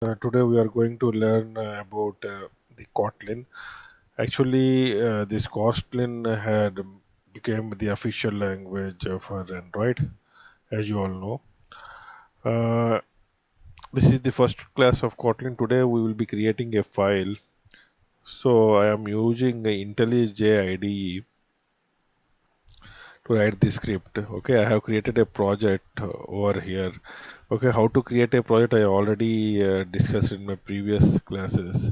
Today we are going to learn about the Kotlin. Actually, this Kotlin had became the official language for Android, as you all know. Uh, this is the first class of Kotlin. Today we will be creating a file. So I am using IntelliJ IDE to write the script. Okay, I have created a project over here. Okay, how to create a project I already discussed in my previous classes.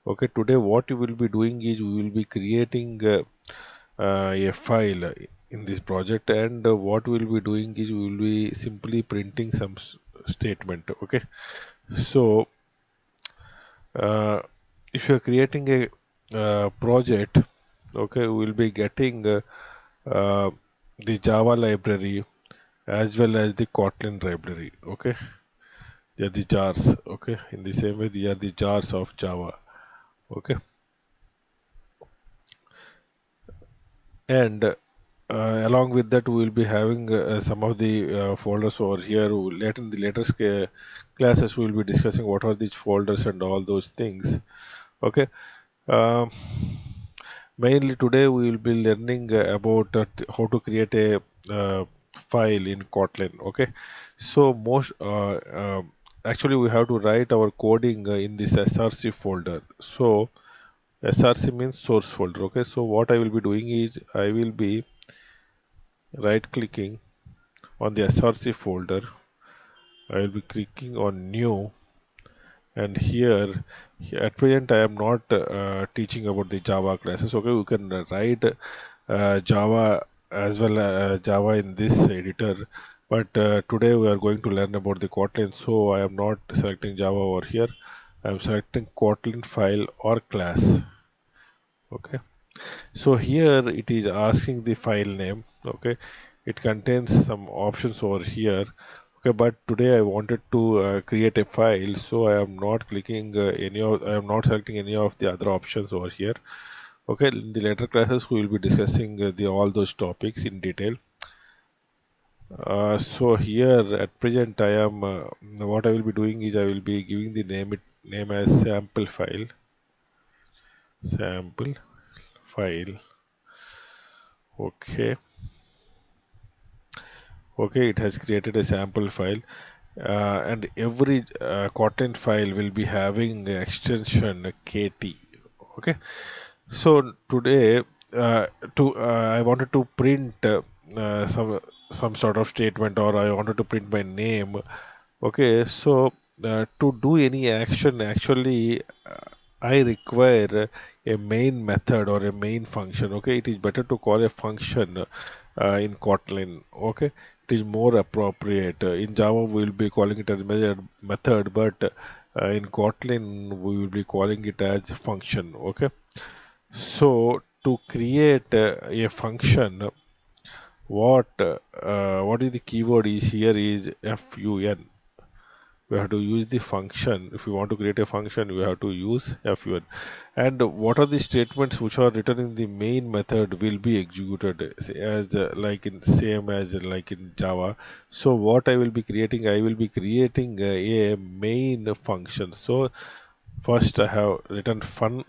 Okay, today what you will be doing is we will be creating a file in this project, and what we will be doing is we will be simply printing some statement. Okay, so uh, if you are creating a project, okay, we will be getting uh, the Java library as well as the Kotlin library. Okay, they are the jars. Okay, in the same way, they are the jars of Java. Okay, and along with that, we will be having some of the folders over here. Later in the classes, we will be discussing what are these folders and all those things. Okay. Um, Mainly today, we will be learning about how to create a file in Kotlin. Okay. So actually, we have to write our coding in this src folder. So src means source folder. Okay. So what I will be doing is I will be right clicking on the src folder. I will be clicking on new, and here at present I am not teaching about the Java classes. Okay, you can write Java as well Java in this editor, but today we are going to learn about the Kotlin, so I am not selecting Java over here. I am selecting Kotlin file or class. Okay, so here it is asking the file name. Okay, it contains some options over here. Okay, but today I wanted to create a file, so I am not clicking I am not selecting any of the other options over here. Okay, in the later classes we will be discussing the all those topics in detail. So here at present I am what I will be doing is I will be giving the name as sample file. Okay, okay, it has created a sample file. And every Kotlin file will be having extension KT. Okay, so today I wanted to print some sort of statement, or I wanted to print my name. Okay, so to do any action, actually, I require a main method or a main function. Okay, it is better to call a function in Kotlin. Okay, it is more appropriate. In Java, we will be calling it as method, but in Kotlin, we will be calling it as function. Okay, so to create a function, what is the keyword is here is fun. We have to use the function. If you want to create a function, we have to use fun. And what are the statements which are written in the main method will be executed as like in same as like in Java. So what I will be creating, I will be creating a main function. So first I have written fun,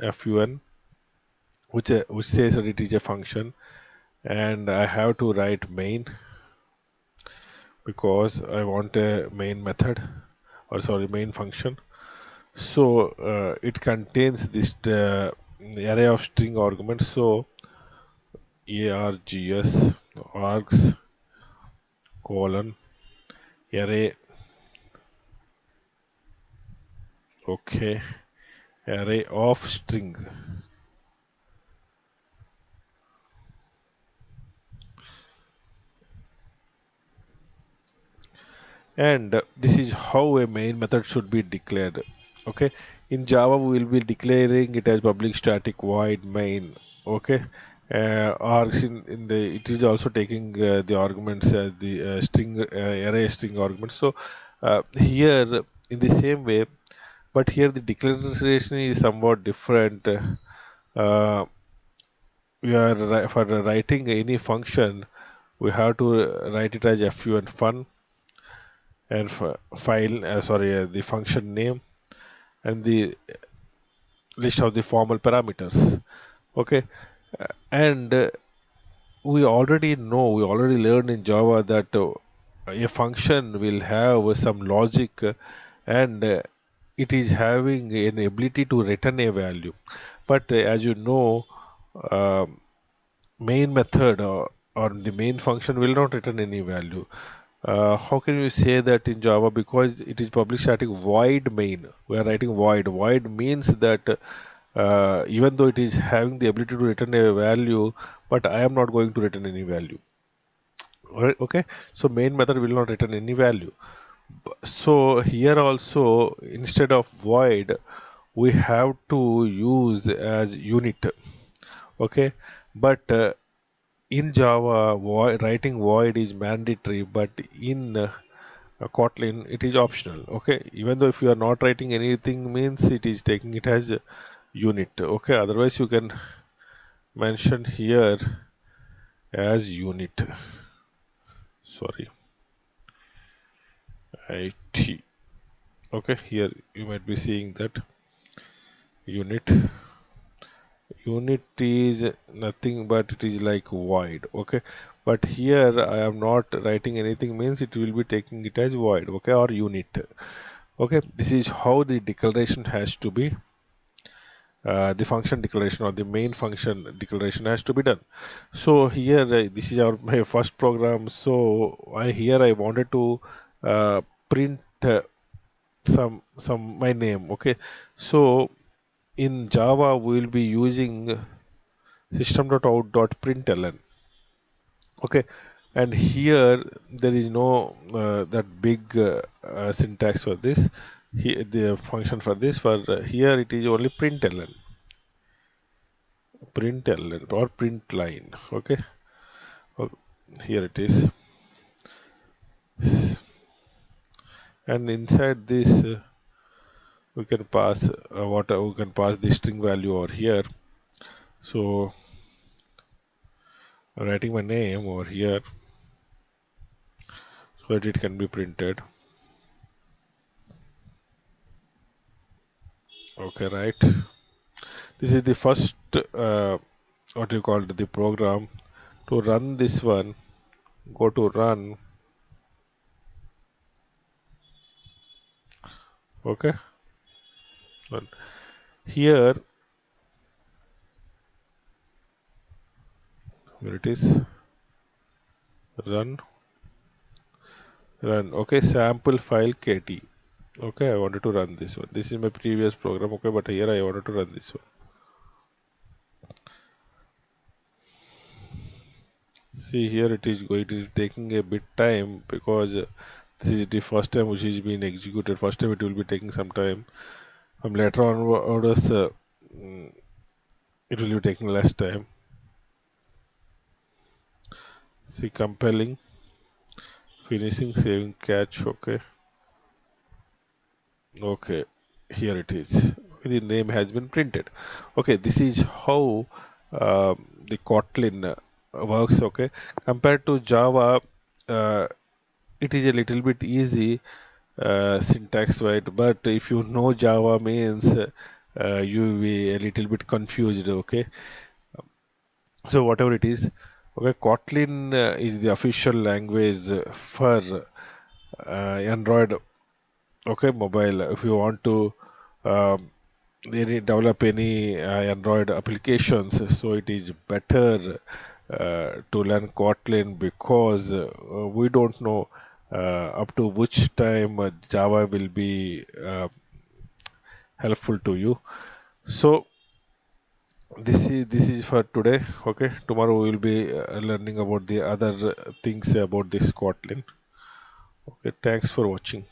which says that it is a function, and I have to write main because I want a main method, or sorry, main function. So it contains this array of string arguments. So args args colon array, okay, array of string, and this is how a main method should be declared. Okay, in Java we will be declaring it as public static void main. Okay, args in the it is also taking the arguments as the string array string arguments. So here in the same way, but here the declaration is somewhat different. Uh, for writing any function, we have to write it as fun and file, sorry, the function name, and the list of the formal parameters. Okay. And we already know, we already learned in Java that a function will have some logic, and it is having an ability to return a value. But as you know, um, main method or the main function will not return any value. How can you say that in Java? Because it is public static void main. We are writing void. Void means that even though it is having the ability to return a value, but I am not going to return any value. Alright, okay, so main method will not return any value. So here also, instead of void, we have to use as unit. Okay, but in Java, writing void is mandatory, but in Kotlin it is optional. Okay, even though if you are not writing anything, means it is taking it as a unit. Okay, otherwise you can mention here as unit. Sorry, it. Okay, here you might be seeing that unit. Unit is nothing but it is like void. Okay, but here I am not writing anything, means it will be taking it as void. Okay, or unit. Okay, this is how the declaration has to be, the function declaration or the main function declaration has to be done. So here this is our my first program. So here I wanted to print some my name. Okay, so in Java we will be using system.out.println. Okay, and here there is no that big syntax for this. Here the function for this, for here it is only println or print line. Okay. Oh, here it is, and inside this we can pass we can pass the string value over here. So I'm writing my name over here so that it can be printed. Okay, right. This is the first what you call the program. To run this one, go to run. Okay, and here where it is, run. Okay, sample file kt. Okay, I wanted to run this one. This is my previous program. Okay, but here I wanted to run this one. See, here it is going to taking a bit time because this is the first time which is being executed. First time it will be taking some time. From later on orders, it will be taking less time. See, compiling, finishing, saving, catch. Okay, okay, here it is. The name has been printed. Okay, this is how the Kotlin works. Okay, compared to Java, it is a little bit easy syntax, right? But if you know Java means you will be a little bit confused. Okay, so whatever it is, okay, Kotlin is the official language for Android. Okay, mobile. If you want to um, develop any Android applications, so it is better to learn Kotlin because we don't know up to which time Java will be helpful to you. So this is for today. Okay, tomorrow we will be learning about the other things about this Kotlin. Okay, thanks for watching.